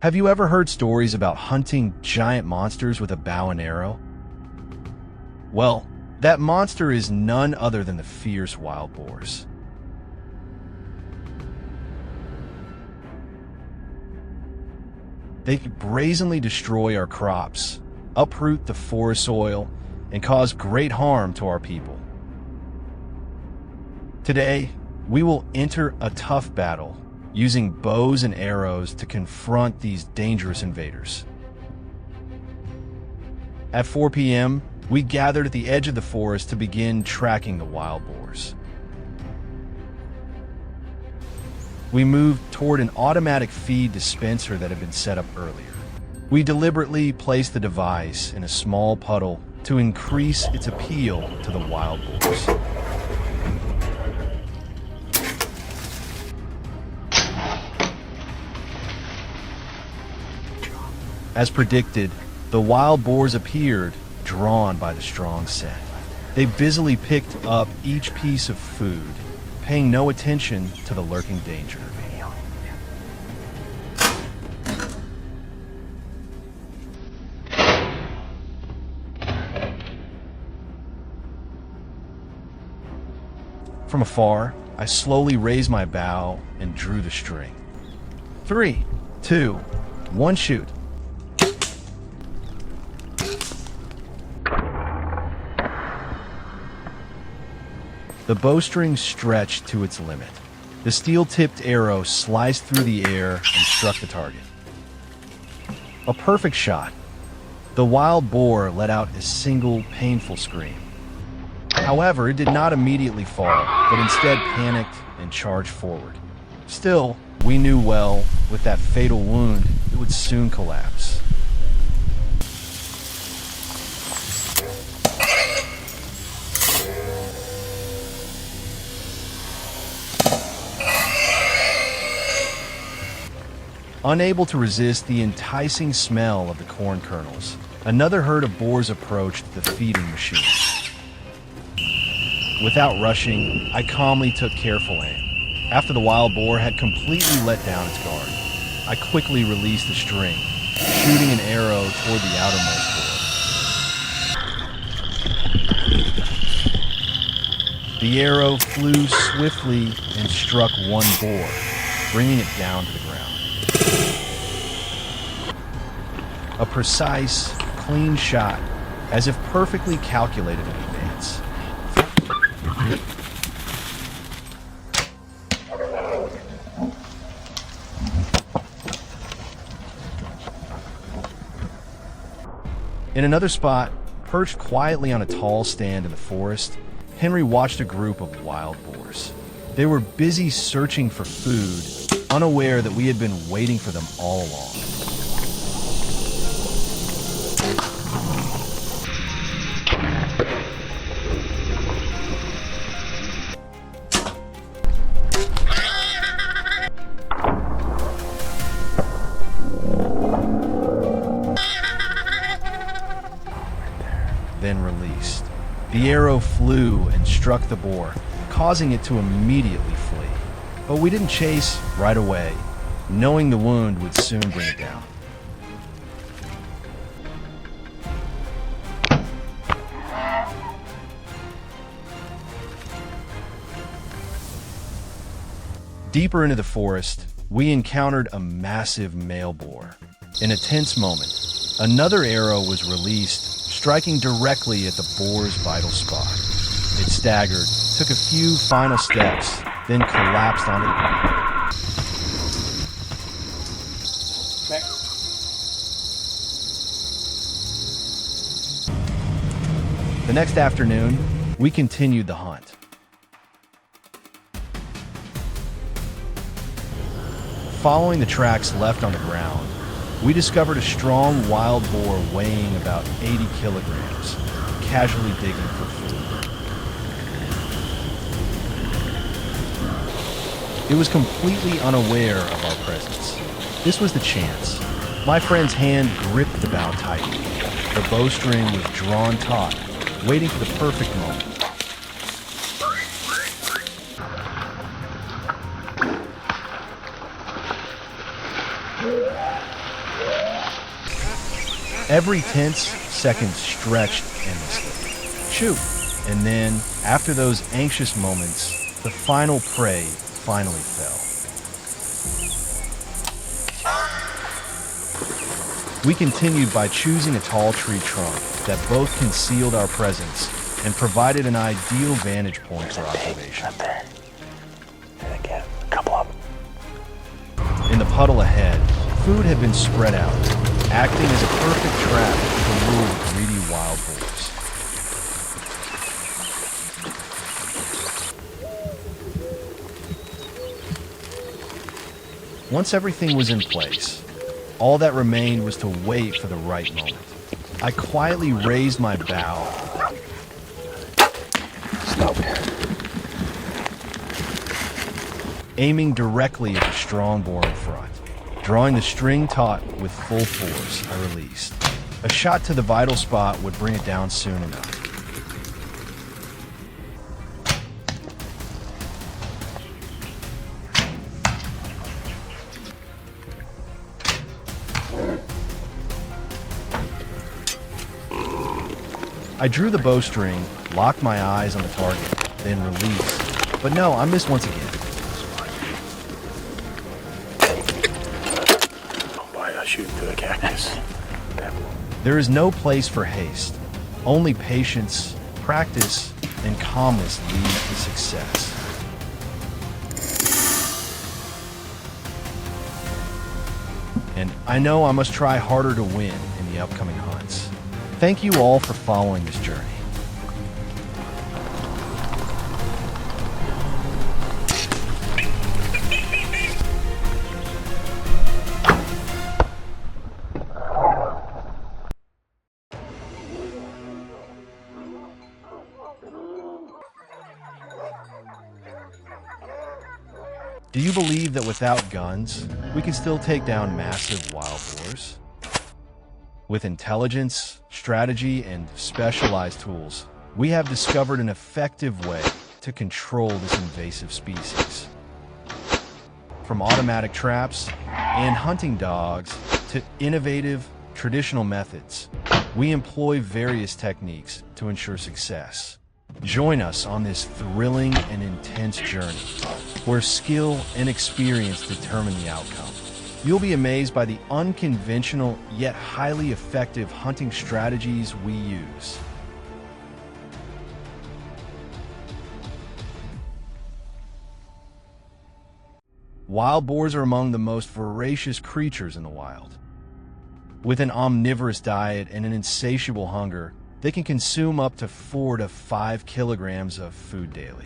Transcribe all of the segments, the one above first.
Have you ever heard stories about hunting giant monsters with a bow and arrow? Well, that monster is none other than the fierce wild boars. They brazenly destroy our crops, uproot the forest soil, and cause great harm to our people. Today, we will enter a tough battle using bows and arrows to confront these dangerous invaders. At 4 p.m., we gathered at the edge of the forest to begin tracking the wild boars. We moved toward an automatic feed dispenser that had been set up earlier. We deliberately placed the device in a small puddle to increase its appeal to the wild boars. As predicted, the wild boars appeared, drawn by the strong scent. They busily picked up each piece of food, paying no attention to the lurking danger. From afar, I slowly raised my bow and drew the string. 3, 2, 1, shoot. The bowstring stretched to its limit. The steel-tipped arrow sliced through the air and struck the target. A perfect shot. The wild boar let out a single painful scream. However, it did not immediately fall, but instead panicked and charged forward. Still, we knew well, with that fatal wound, it would soon collapse. Unable to resist the enticing smell of the corn kernels, another herd of boars approached the feeding machine. Without rushing, I calmly took careful aim. After the wild boar had completely let down its guard, I quickly released the string, shooting an arrow toward the outermost boar. The arrow flew swiftly and struck one boar, bringing it down to the ground. A precise, clean shot, as if perfectly calculated in advance. In another spot, perched quietly on a tall stand in the forest, Henry watched a group of wild boars. They were busy searching for food, unaware that we had been waiting for them all along. Then released. The arrow flew and struck the boar, causing it to immediately flee. But we didn't chase right away, knowing the wound would soon bring it down. Deeper into the forest, we encountered a massive male boar. In a tense moment, Another arrow was released, striking directly at the boar's vital spot. It staggered, took a few final steps, then collapsed onto the ground. The next afternoon, we continued the hunt. Following the tracks left on the ground, we discovered a strong wild boar weighing about 80 kilograms, casually digging for food. It was completely unaware of our presence. This was the chance. My friend's hand gripped the bow tightly. The bowstring was drawn taut, waiting for the perfect moment. Every tense second stretched endlessly. Shoot! And then, after those anxious moments, the final prey finally fell. We continued by choosing a tall tree trunk that both concealed our presence and provided an ideal vantage point for observation. And again, a couple of them. In the puddle ahead, food had been spread out, acting as a perfect trap to lure the greedy wild boars. Once everything was in place, all that remained was to wait for the right moment. I quietly raised my bow, aiming directly at the strong boar in front. Drawing the string taut with full force, I released. A shot to the vital spot would bring it down soon enough. I drew the bowstring, locked my eyes on the target, then released. But no, I missed once again. Shooting through the cactus. There is no place for haste. Only patience, practice, and calmness lead to success. And I know I must try harder to win in the upcoming hunts. Thank you all for following this journey. Do you believe that without guns, we can still take down massive wild boars? With intelligence, strategy, and specialized tools, we have discovered an effective way to control this invasive species. From automatic traps and hunting dogs to innovative, traditional methods, we employ various techniques to ensure success. Join us on this thrilling and intense journey, where skill and experience determine the outcome. You'll be amazed by the unconventional yet highly effective hunting strategies we use. Wild boars are among the most voracious creatures in the wild. With an omnivorous diet and an insatiable hunger, they can consume up to 4 to 5 kilograms of food daily.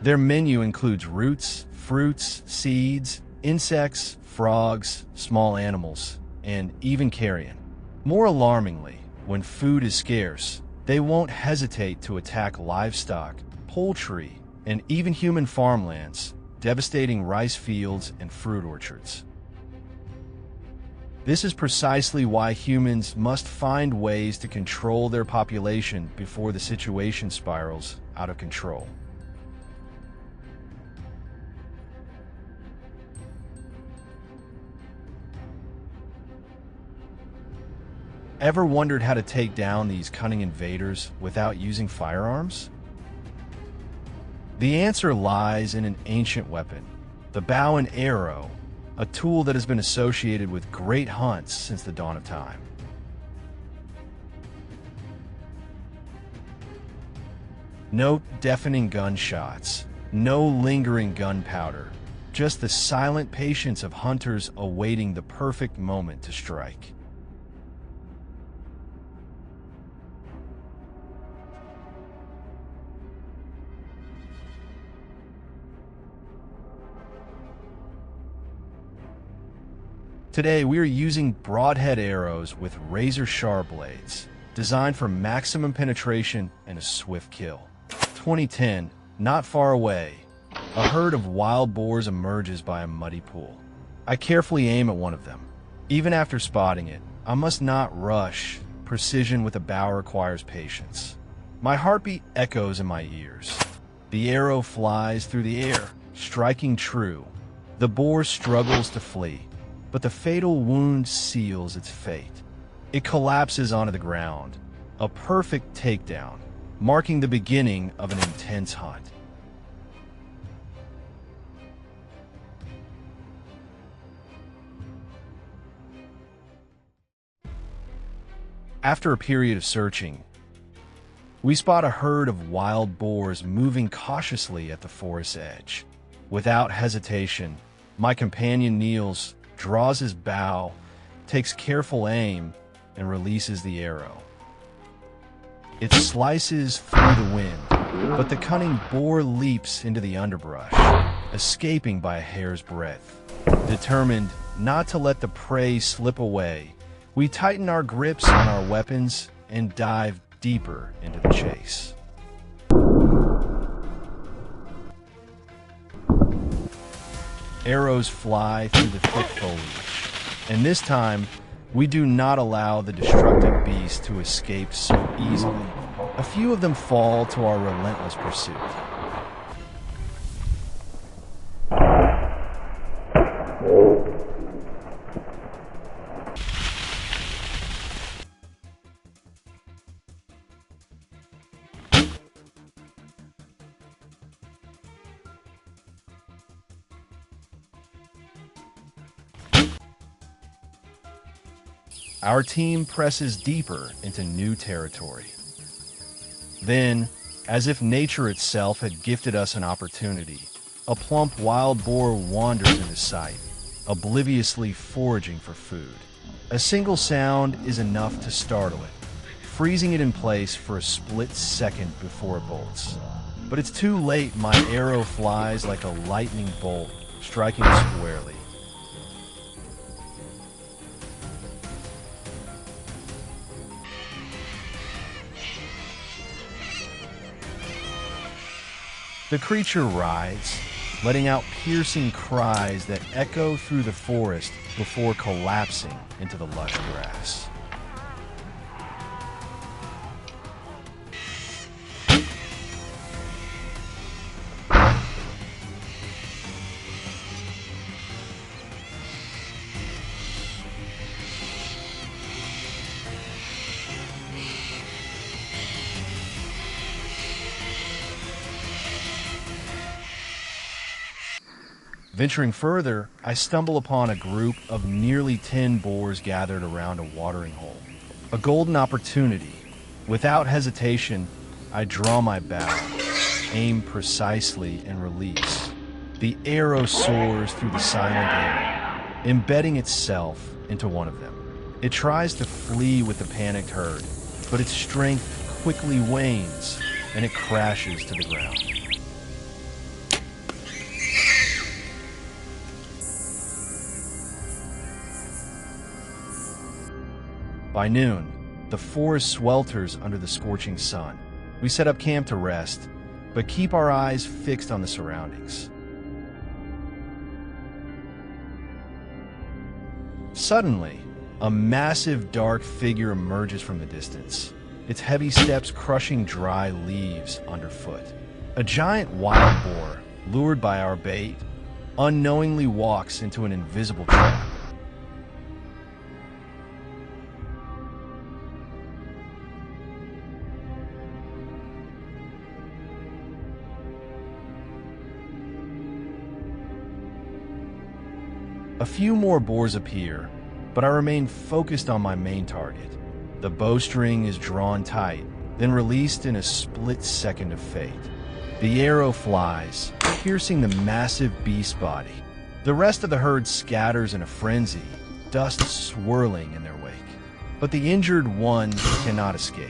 Their menu includes roots, fruits, seeds, insects, frogs, small animals, and even carrion. More alarmingly, when food is scarce, they won't hesitate to attack livestock, poultry, and even human farmlands, devastating rice fields and fruit orchards. This is precisely why humans must find ways to control their population before the situation spirals out of control. Ever wondered how to take down these cunning invaders without using firearms? The answer lies in an ancient weapon, the bow and arrow, a tool that has been associated with great hunts since the dawn of time. No deafening gunshots, no lingering gunpowder, just the silent patience of hunters awaiting the perfect moment to strike. Today, we are using broadhead arrows with razor-sharp blades, designed for maximum penetration and a swift kill. 2010, not far away, a herd of wild boars emerges by a muddy pool. I carefully aim at one of them. Even after spotting it, I must not rush. Precision with a bow requires patience. My heartbeat echoes in my ears. The arrow flies through the air, striking true. The boar struggles to flee, but the fatal wound seals its fate. It collapses onto the ground, a perfect takedown, marking the beginning of an intense hunt. After a period of searching, we spot a herd of wild boars moving cautiously at the forest's edge. Without hesitation, my companion kneels, draws his bow, takes careful aim, and releases the arrow. It slices through the wind, but the cunning boar leaps into the underbrush, escaping by a hair's breadth. Determined not to let the prey slip away, we tighten our grips on our weapons and dive deeper into the chase. Arrows fly through the thick foliage, and this time, we do not allow the destructive beast to escape so easily. A few of them fall to our relentless pursuit. Our team presses deeper into new territory. Then, as if nature itself had gifted us an opportunity, a plump wild boar wanders into sight, obliviously foraging for food. A single sound is enough to startle it, freezing it in place for a split second before it bolts. But it's too late. My arrow flies like a lightning bolt, striking squarely. The creature writhes, letting out piercing cries that echo through the forest before collapsing into the lush grass. Venturing further, I stumble upon a group of nearly 10 boars gathered around a watering hole. A golden opportunity. Without hesitation, I draw my bow, aim precisely, and release. The arrow soars through the silent air, embedding itself into one of them. It tries to flee with the panicked herd, but its strength quickly wanes, and it crashes to the ground. By noon, the forest swelters under the scorching sun. We set up camp to rest, but keep our eyes fixed on the surroundings. Suddenly, a massive dark figure emerges from the distance, its heavy steps crushing dry leaves underfoot. A giant wild boar, lured by our bait, unknowingly walks into an invisible trap. A few more boars appear, but I remain focused on my main target. The bowstring is drawn tight, then released in a split second of fate. The arrow flies, piercing the massive beast body. The rest of the herd scatters in a frenzy, dust swirling in their wake. But the injured one cannot escape.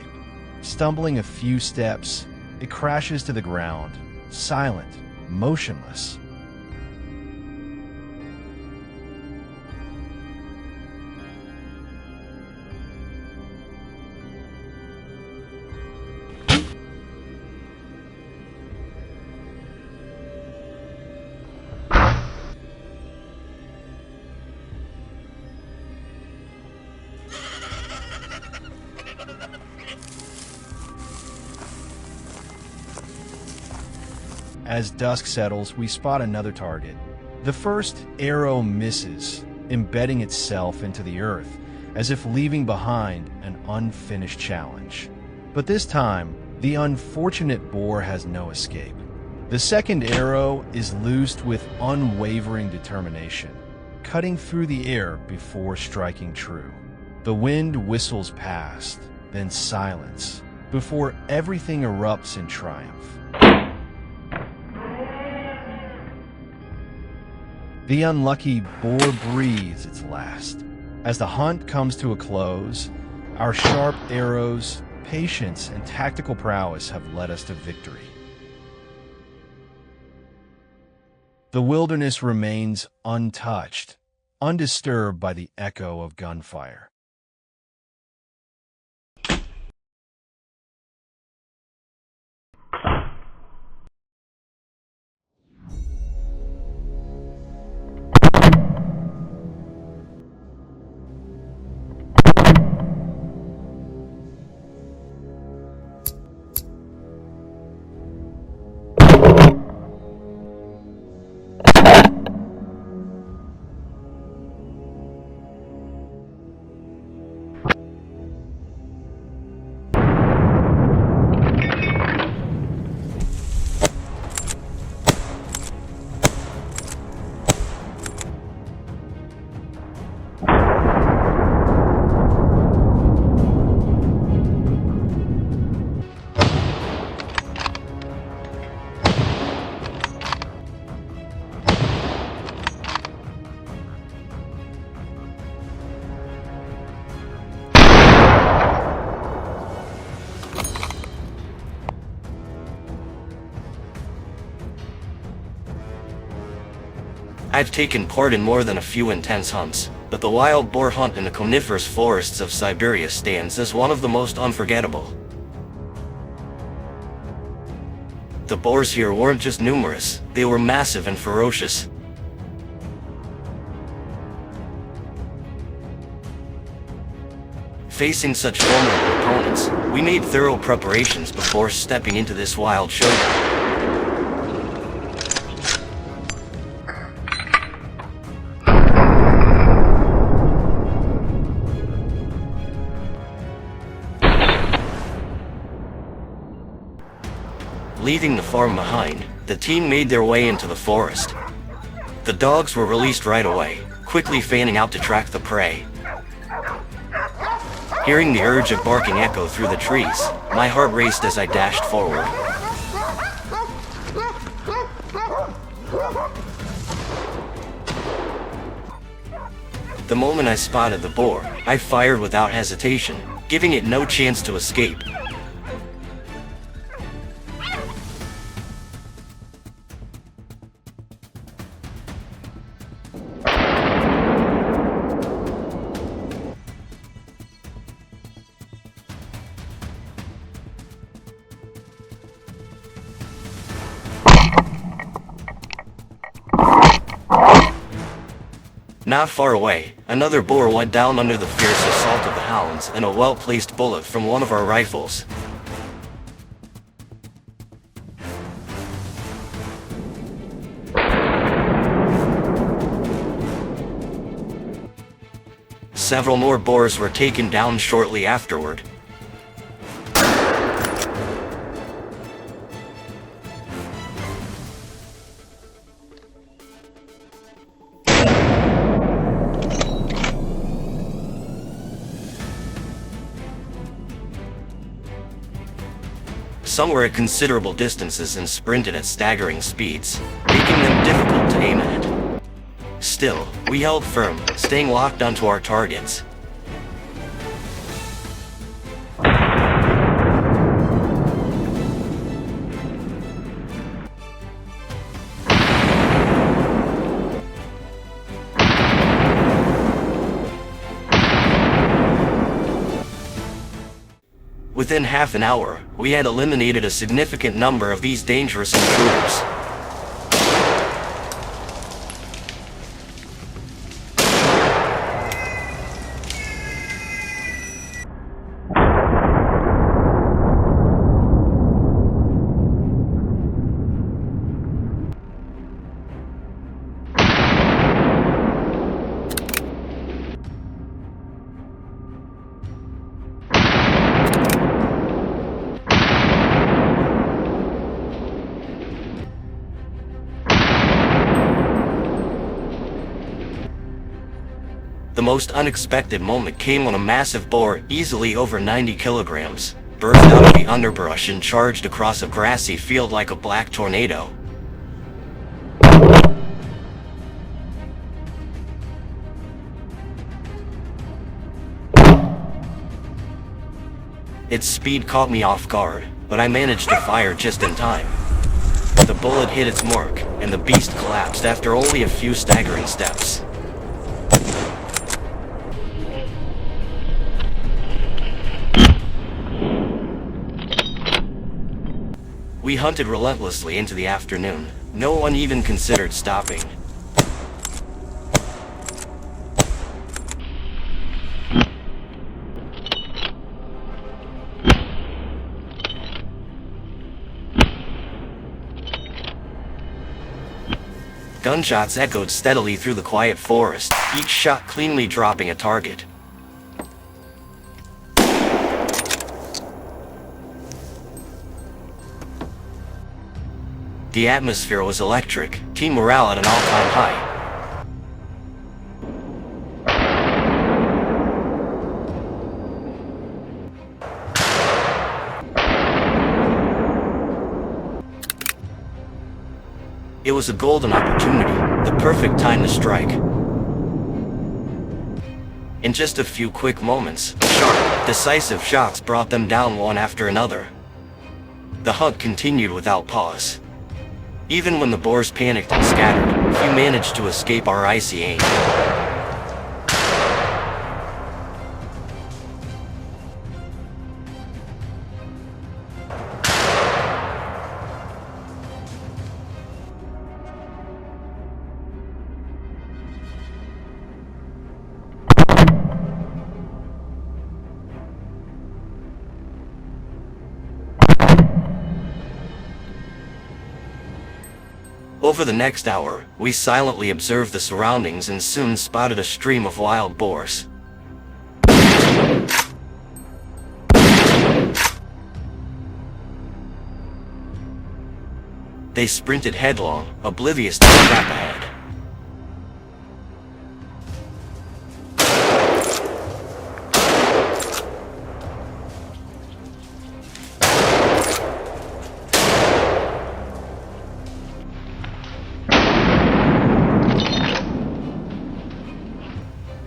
Stumbling a few steps, it crashes to the ground, silent, motionless. As dusk settles, we spot another target. The first arrow misses, embedding itself into the earth, as if leaving behind an unfinished challenge. But this time, the unfortunate boar has no escape. The second arrow is loosed with unwavering determination, cutting through the air before striking true. The wind whistles past, then silence, before everything erupts in triumph. The unlucky boar breathes its last. As the hunt comes to a close, our sharp arrows, patience, and tactical prowess have led us to victory. The wilderness remains untouched, undisturbed by the echo of gunfire. I've taken part in more than a few intense hunts, but the wild boar hunt in the coniferous forests of Siberia stands as one of the most unforgettable. The boars here weren't just numerous, they were massive and ferocious. Facing such formidable opponents, we made thorough preparations before stepping into this wild showdown. Leaving the farm behind, the team made their way into the forest. The dogs were released right away, quickly fanning out to track the prey. Hearing the urge of barking echo through the trees, my heart raced as I dashed forward. The moment I spotted the boar, I fired without hesitation, giving it no chance to escape. Not far away, another boar went down under the fierce assault of the hounds and a well-placed bullet from one of our rifles. Several more boars were taken down shortly afterward. Some were at considerable distances and sprinted at staggering speeds, making them difficult to aim at. Still, we held firm, staying locked onto our targets. Within half an hour, we had eliminated a significant number of these dangerous intruders. The most unexpected moment came when a massive boar, easily over 90 kilograms, burst out of the underbrush and charged across a grassy field like a black tornado. Its speed caught me off guard, but I managed to fire just in time. The bullet hit its mark, and the beast collapsed after only a few staggering steps. We hunted relentlessly into the afternoon. No one even considered stopping. Gunshots echoed steadily through the quiet forest, each shot cleanly dropping a target. The atmosphere was electric, team morale at an all-time high. It was a golden opportunity, the perfect time to strike. In just a few quick moments, sharp, decisive shots brought them down one after another. The hunt continued without pause. Even when the boars panicked and scattered, few managed to escape our icy aim. Over the next hour, we silently observed the surroundings and soon spotted a stream of wild boars. They sprinted headlong, oblivious to the trap ahead.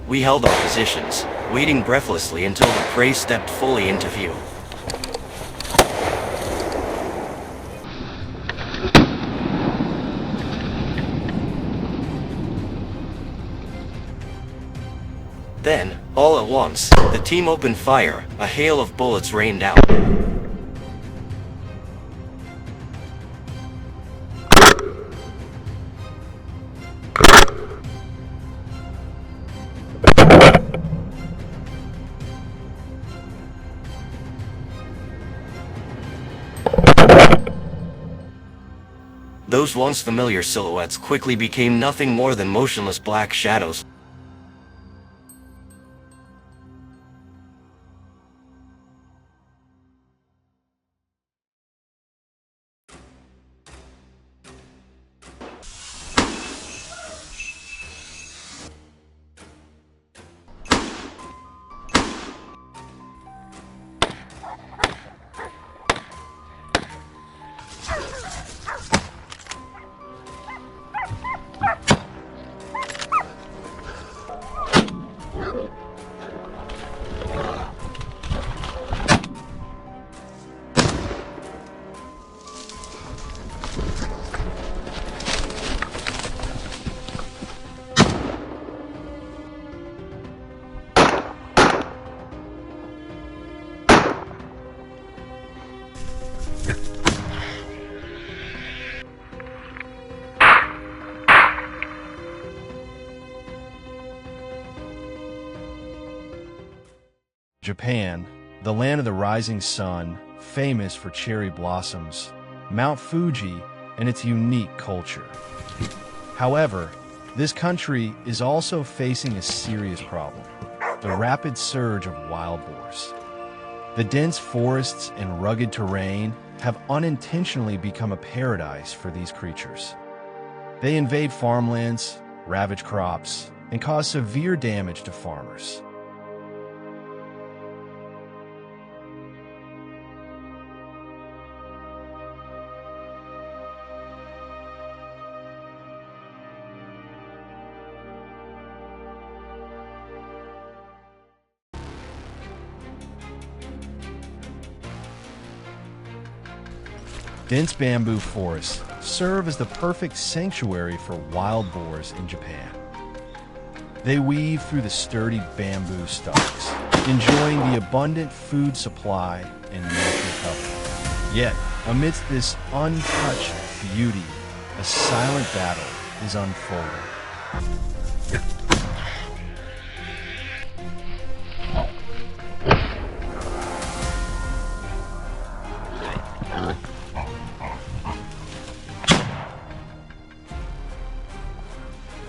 We held our positions, waiting breathlessly until the prey stepped fully into view. Then, all at once, the team opened fire, a hail of bullets rained down. Those once familiar silhouettes quickly became nothing more than motionless black shadows. Japan, the land of the rising sun, famous for cherry blossoms, Mount Fuji, and its unique culture. However, this country is also facing a serious problem: the rapid surge of wild boars. The dense forests and rugged terrain have unintentionally become a paradise for these creatures. They invade farmlands, ravage crops, and cause severe damage to farmers. Dense bamboo forests serve as the perfect sanctuary for wild boars in Japan. They weave through the sturdy bamboo stalks, enjoying the abundant food supply and natural cover. Yet, amidst this untouched beauty, a silent battle is unfolding.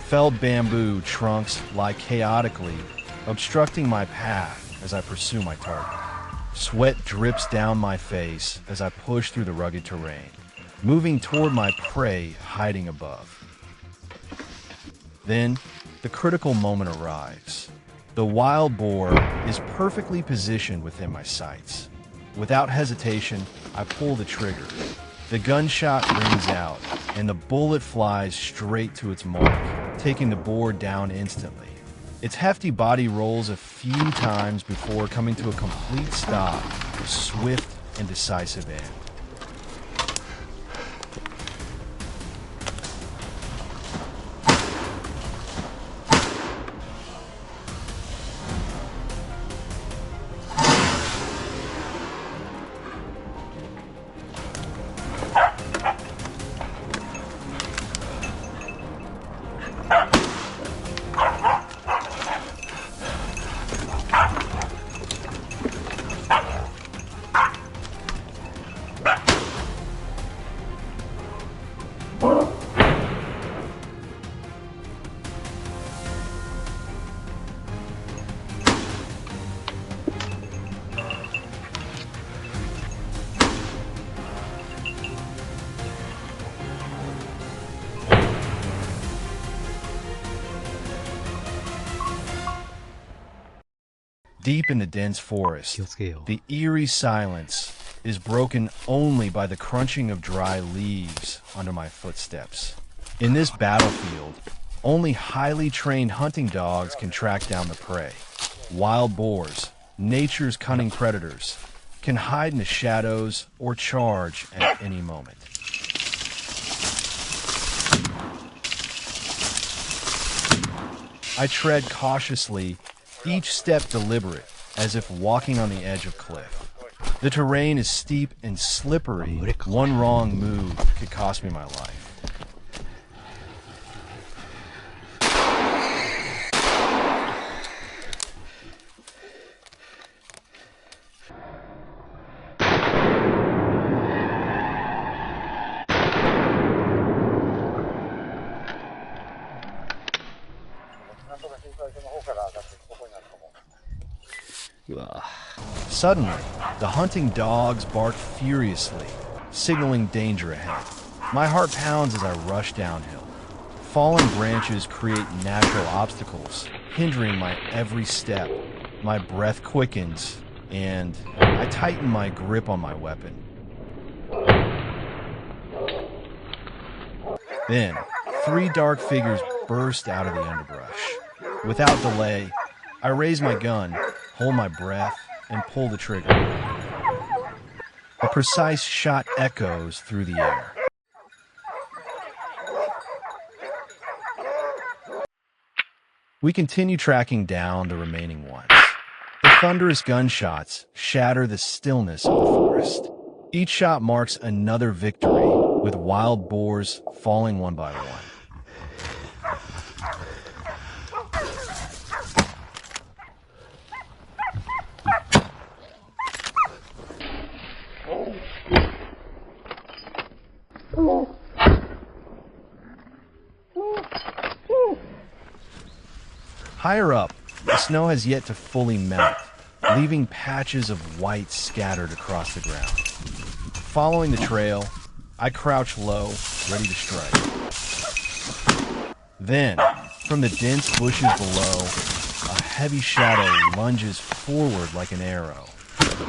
Felled bamboo trunks lie chaotically, obstructing my path as I pursue my target. Sweat drips down my face as I push through the rugged terrain, moving toward my prey hiding above. Then, the critical moment arrives. The wild boar is perfectly positioned within my sights. Without hesitation, I pull the trigger. The gunshot rings out, and the bullet flies straight to its mark, taking the boar down instantly. Its hefty body rolls a few times before coming to a complete stop, a swift and decisive end. Deep in the dense forest, the eerie silence is broken only by the crunching of dry leaves under my footsteps. In this battlefield, only highly trained hunting dogs can track down the prey. Wild boars, nature's cunning predators, can hide in the shadows or charge at any moment. I tread cautiously, each step deliberate, as if walking on the edge of cliff. The terrain is steep and slippery. One wrong move could cost me my life. Suddenly, the hunting dogs bark furiously, signaling danger ahead. My heart pounds as I rush downhill. Fallen branches create natural obstacles, hindering my every step. My breath quickens, and I tighten my grip on my weapon. Then, three dark figures burst out of the underbrush. Without delay, I raise my gun, hold my breath, and pull the trigger. A precise shot echoes through the air. We continue tracking down the remaining ones. The thunderous gunshots shatter the stillness of the forest. Each shot marks another victory, with wild boars falling one by one. Higher up, the snow has yet to fully melt, leaving patches of white scattered across the ground. Following the trail, I crouch low, ready to strike. Then, from the dense bushes below, a heavy shadow lunges forward like an arrow.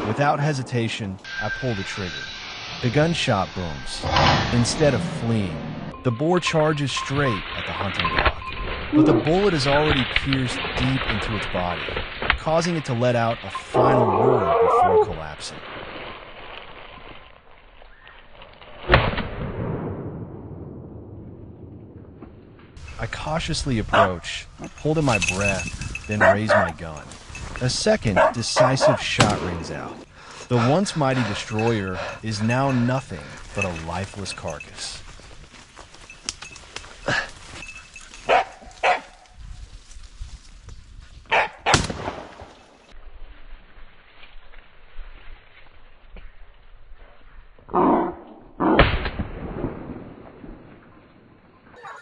Without hesitation, I pull the trigger. The gunshot booms. Instead of fleeing, the boar charges straight at the hunting dog. But the bullet has already pierced deep into its body, causing it to let out a final roar before collapsing. I cautiously approach, holding my breath, then raise my gun. A second, decisive shot rings out. The once mighty destroyer is now nothing but a lifeless carcass.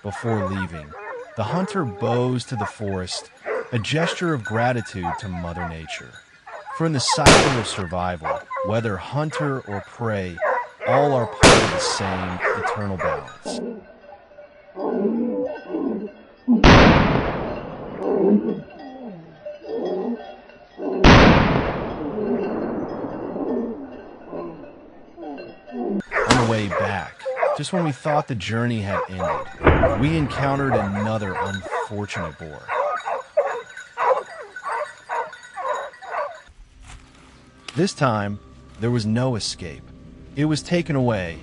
Before leaving, the hunter bows to the forest, a gesture of gratitude to Mother Nature. For in the cycle of survival, whether hunter or prey, all are part of the same eternal balance. On the way back, just when we thought the journey had ended, we encountered another unfortunate boar. This time, there was no escape. It was taken away,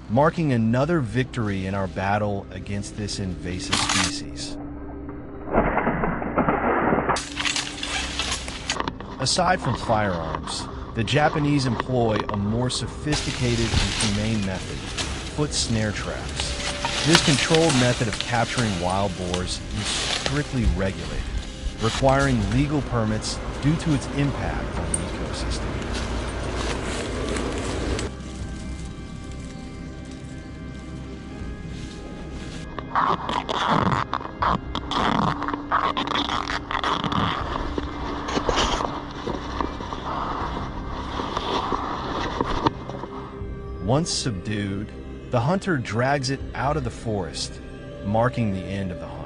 marking another victory in our battle against this invasive species. Aside from firearms, the Japanese employ a more sophisticated and humane method: foot snare traps. This controlled method of capturing wild boars is strictly regulated, requiring legal permits due to its impact on the ecosystem. Once subdued, the hunter drags it out of the forest, marking the end of the hunt.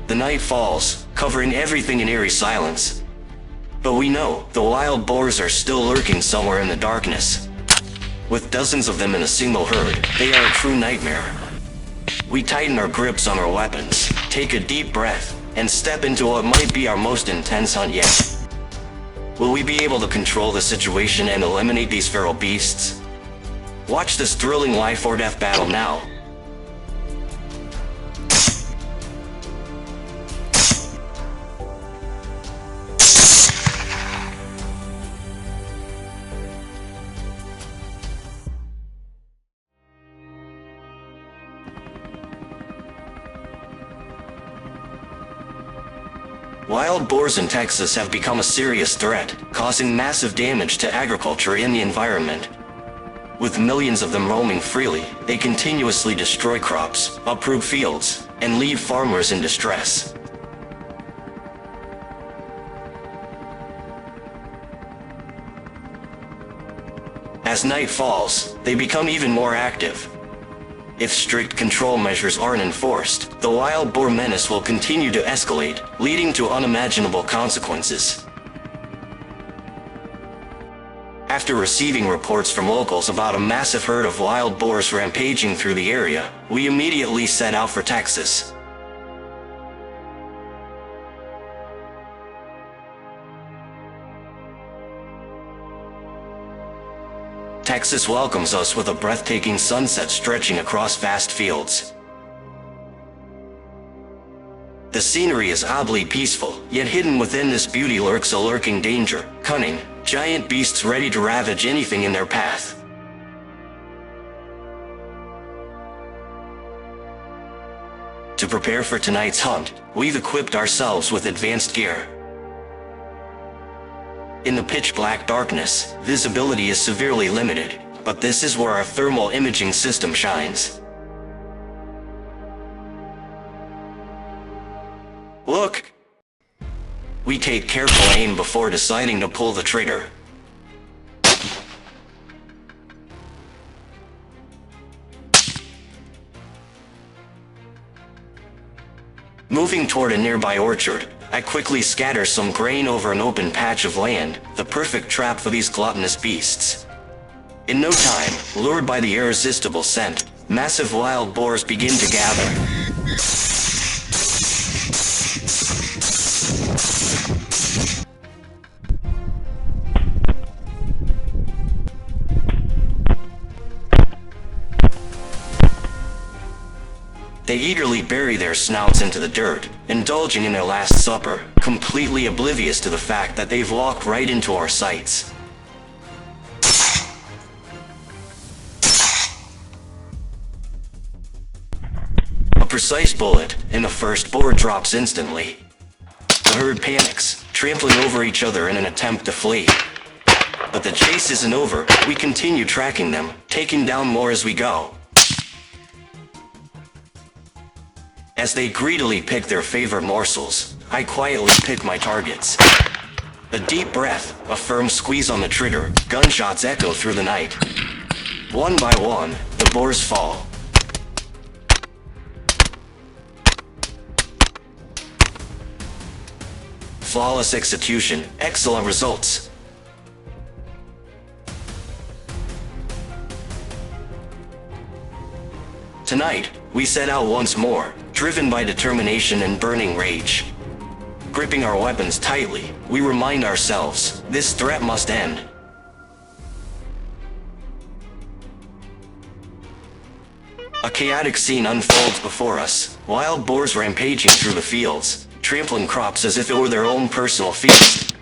The night falls, covering everything in eerie silence. But we know the wild boars are still lurking somewhere in the darkness. With dozens of them in a single herd, they are a true nightmare. We tighten our grips on our weapons, take a deep breath, and step into what might be our most intense hunt yet. Will we be able to control the situation and eliminate these feral beasts? Watch this thrilling life or death battle now. Wild boars in Texas have become a serious threat, causing massive damage to agriculture and the environment. With millions of them roaming freely, they continuously destroy crops, uproot fields, and leave farmers in distress. As As night falls, they become even more active. If strict control measures aren't enforced, the wild boar menace will continue to escalate, leading to unimaginable consequences. After receiving reports from locals about a massive herd of wild boars rampaging through the area, we immediately set out for Texas. Texas welcomes us with a breathtaking sunset stretching across vast fields. The scenery is oddly peaceful, yet hidden within this beauty lurks a lurking danger, cunning, giant beasts ready to ravage anything in their path. To prepare for tonight's hunt, we've equipped ourselves with advanced gear. In the pitch-black darkness, visibility is severely limited, but this is where our thermal imaging system shines. Look! We take careful aim before deciding to pull the trigger. Moving toward a nearby orchard, I quickly scatter some grain over an open patch of land, the perfect trap for these gluttonous beasts. In no time, lured by the irresistible scent, massive wild boars begin to gather. They eagerly bury their snouts into the dirt, indulging in their last supper, completely oblivious to the fact that they've walked right into our sights. A precise bullet, and the first boar drops instantly. The herd panics, trampling over each other in an attempt to flee. But the chase isn't over. We continue tracking them, taking down more as we go. As they greedily pick their favorite morsels, I quietly pick my targets. A deep breath, a firm squeeze on the trigger, gunshots echo through the night. One by one, the boars fall. Flawless execution, excellent results. Tonight, we set out once more, driven by determination and burning rage. Gripping our weapons tightly, we remind ourselves, this threat must end. A chaotic scene unfolds before us, wild boars rampaging through the fields, trampling crops as if it were their own personal feast.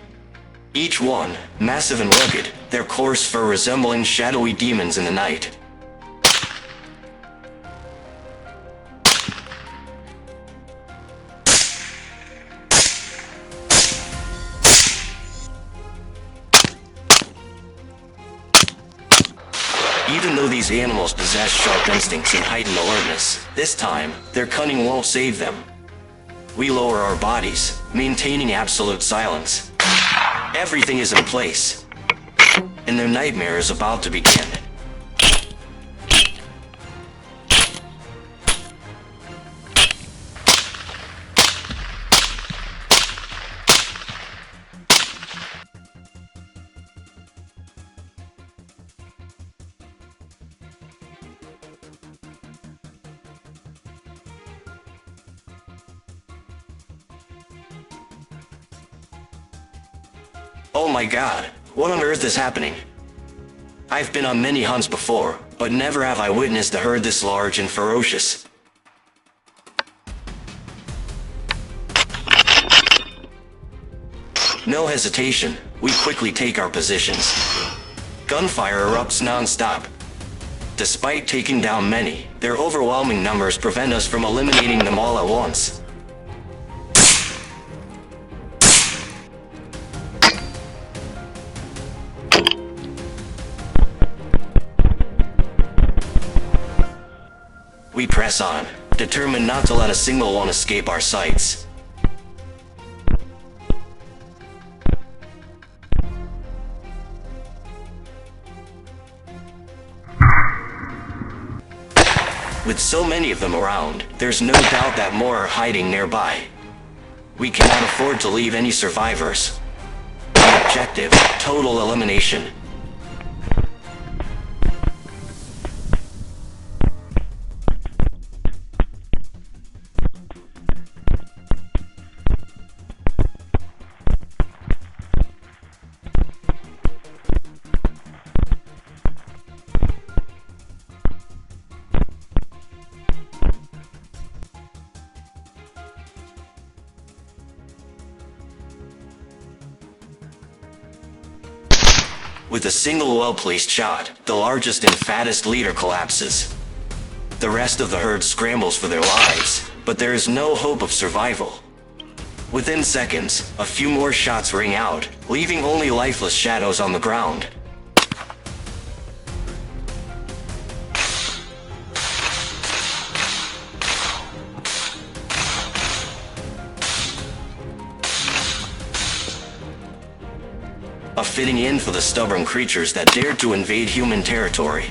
Each one, massive and rugged, their coarse fur resembling shadowy demons in the night. Even though these animals possess sharp instincts and heightened alertness, this time, their cunning won't save them. We lower our bodies, maintaining absolute silence. Everything is in place, and their nightmare is about to begin. Oh my god, what on earth is happening? I've been on many hunts before, but never have I witnessed a herd this large and ferocious. No hesitation, we quickly take our positions. Gunfire erupts non-stop. Despite taking down many, their overwhelming numbers prevent us from eliminating them all at once. We press on, determined not to let a single one escape our sights. With so many of them around, there's no doubt that more are hiding nearby. We cannot afford to leave any survivors. The objective, total elimination. With a single well-placed shot, the largest and fattest leader collapses. The rest of the herd scrambles for their lives, but there is no hope of survival. Within seconds, a few more shots ring out, leaving only lifeless shadows on the ground. A fitting end for the stubborn creatures that dared to invade human territory.